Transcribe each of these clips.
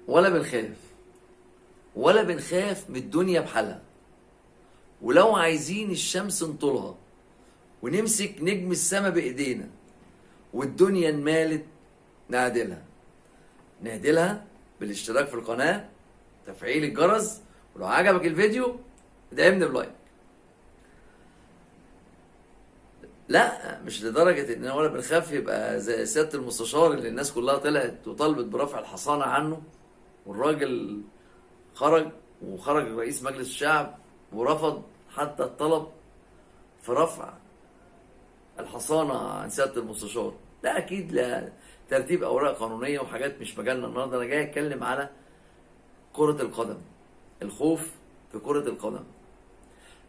ولا بنخاف ولا بنخاف من الدنيا بحالها. ولو عايزين الشمس نطولها ونمسك نجم السما بايدينا والدنيا انمالت نعدلها بالاشتراك في القناة، تفعيل الجرس، ولو عجبك الفيديو ادعمني بلايك. لا مش لدرجة ان ولا بنخاف يبقى زي سيادة المستشار اللي الناس كلها طلعت وطلبت برفع الحصانة عنه، والراجل وخرج رئيس مجلس الشعب ورفض حتى الطلب في رفع الحصانة عن سيادة المستشار. لا أكيد لا، ترتيب أوراق قانونية وحاجات مش مجالنا النهاردة. أنا جاي أتكلم على كرة القدم، الخوف في كرة القدم.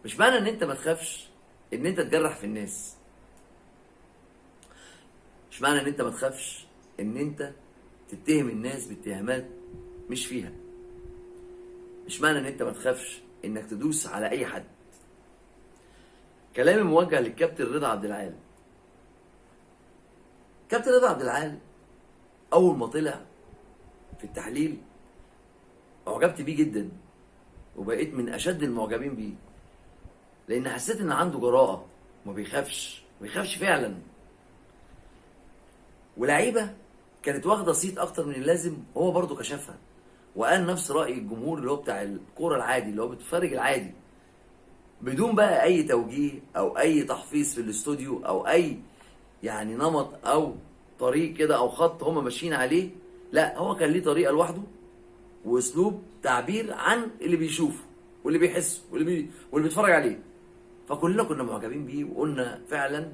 مش معنى إن أنت ما تخافش إن أنت تجرح في الناس، مش معنى إن أنت ما تخافش إن أنت تتهم الناس باتهامات مش فيها، مش معنى إن أنت ما تخافش إنك تدوس على أي حد. كلامي موجه للكابتن رضا عبد العال. كابتن رضا عبد العال اول ما طلع في التحليل اعجبت بيه جدا، وبقيت من اشد المعجبين بيه، لان حسيت ان عنده جراءه، ما بيخافش فعلا. ولعيبه كانت واخده صيت اكتر من اللازم هو برضو كشفها، وقال نفس راي الجمهور اللي هو بتاع الكوره العادي اللي هو بيتفرج العادي، بدون بقى اي توجيه او اي تحفيظ في الاستوديو او اي يعني نمط او طريق كده او خط هم ماشيين عليه. لا هو كان ليه طريقه لوحده واسلوب تعبير عن اللي بيشوفه واللي بيحسه واللي بيتفرج عليه. فكلنا كنا معجبين بيه وقلنا فعلا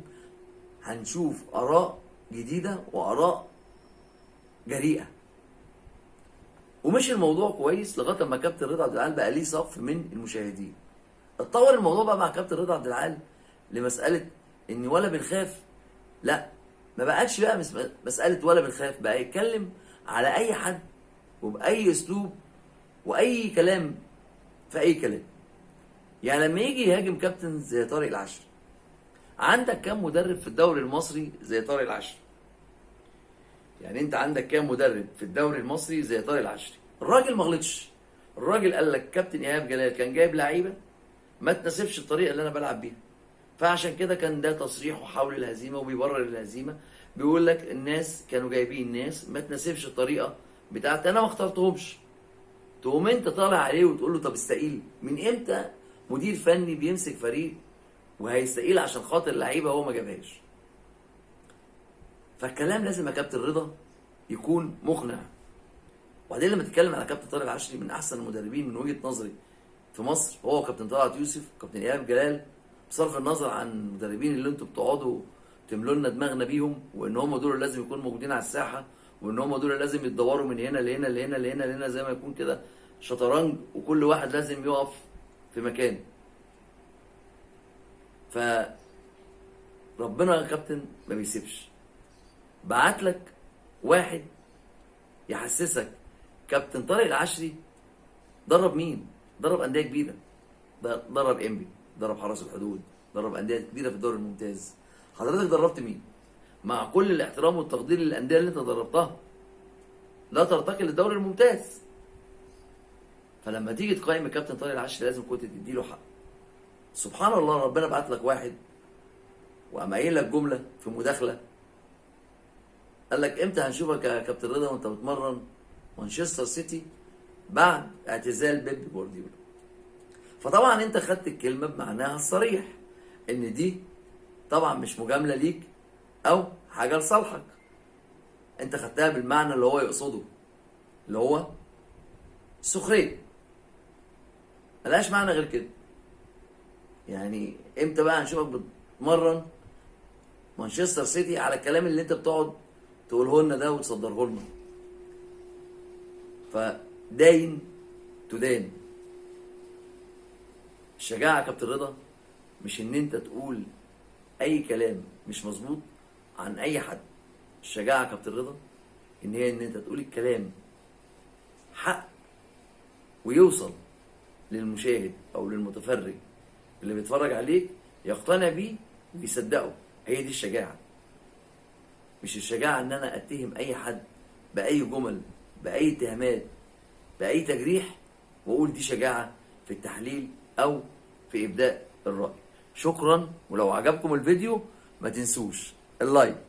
هنشوف اراء جديده واراء جريئه. ومشي الموضوع كويس لغايه ما كابتن رضا عبد العال بقى ليه صف من المشاهدين. اتطور الموضوع بقى مع كابتن رضا عبد العال لمساله ان ولا بنخاف. لا ما بقتش بقى مساله ولا بنخاف، بقى يتكلم على اي حد وباي اسلوب واي كلام في اي كلام. يعني لما يجي يهاجم كابتن زي طارق العشري، عندك كام مدرب في الدوري المصري زي طارق العشري؟ يعني انت عندك كام مدرب في الدوري المصري زي طارق العشري؟ الراجل ما غلطش، الراجل قال لك كابتن ايهاب جلال كان جايب لعيبه ما تناسبش الطريقه اللي انا بلعب بيها، فعشان كده كان ده تصريحه حول الهزيمه وبيبرر الهزيمه، بيقول لك الناس كانوا جايبين ناس ما تناسبش الطريقه بتاعتي، انا ما اخترتهمش. تقوم انت طالع عليه وتقول له طب استقيل. من امتى مدير فني بيمسك فريق وهيستقيل عشان خاطر لعيبه هو ما جابهاش؟ فالكلام لازم يا كابتن رضا يكون مقنع. وبعدين لما تتكلم على كابتن طارق العشري، من احسن المدربين من وجهه نظري في مصر هو وكابتن طلعت يوسف وكابتن ايهاب جلال، بصرف النظر عن المدربين اللي انتوا بتقعدوا تملوا لنا دماغنا بيهم، وان هم دول اللي لازم يكونوا موجودين على الساحه، وان هم دول اللي لازم يتدوروا من هنا لهنا لهنا لهنا لهنا زي ما يكون كده شطرنج، وكل واحد لازم يقف في مكانه. فربنا يا كابتن ما بيسيبش، بعت لك واحد يحسسك. كابتن طارق العشري درب مين؟ درب انديه كبيره، درب انبي، درب حرس الحدود، درب انديه كبيره في الدوري الممتاز. حضرتك دربت مين؟ مع كل الاحترام والتقدير للانديه اللي انت دربتها، لا ترتقي للدوري الممتاز. فلما تيجي تقيم الكابتن طارق العشري لازم كنت تديله حق. سبحان الله، ربنا بعت لك واحد وقام قايل لك جمله في مداخله، قال لك امتى هنشوفك يا كابتن رضا وانت بتمرن مانشستر سيتي بعد اعتزال بيب جوارديولا؟ فطبعا انت خدت الكلمه بمعناها الصريح، ان دي طبعا مش مجامله ليك او حاجه لصالحك، انت خدتها بالمعنى اللي هو يقصده، اللي هو سخريه، ملهاش معنى غير كده. يعني امتى بقى هنشوفك بتمرن مانشستر سيتي على الكلام اللي انت بتقعد تقوله لنا ده وتصدره لنا؟ فداين تدان. الشجاعه يا كابتن رضا مش ان انت تقول اي كلام مش مظبوط عن اي حد. الشجاعه يا كابتن رضا ان انت تقول الكلام حق ويوصل للمشاهد او للمتفرج اللي بيتفرج عليك يقتنع بيه ويصدقه. هي دي الشجاعه. مش الشجاعه ان انا اتهم اي حد باي جمل باي اتهامات، باي تجريح، واقول دي شجاعه في التحليل او في ابداء الراي. شكرا، ولو عجبكم الفيديو ما تنسوش اللايك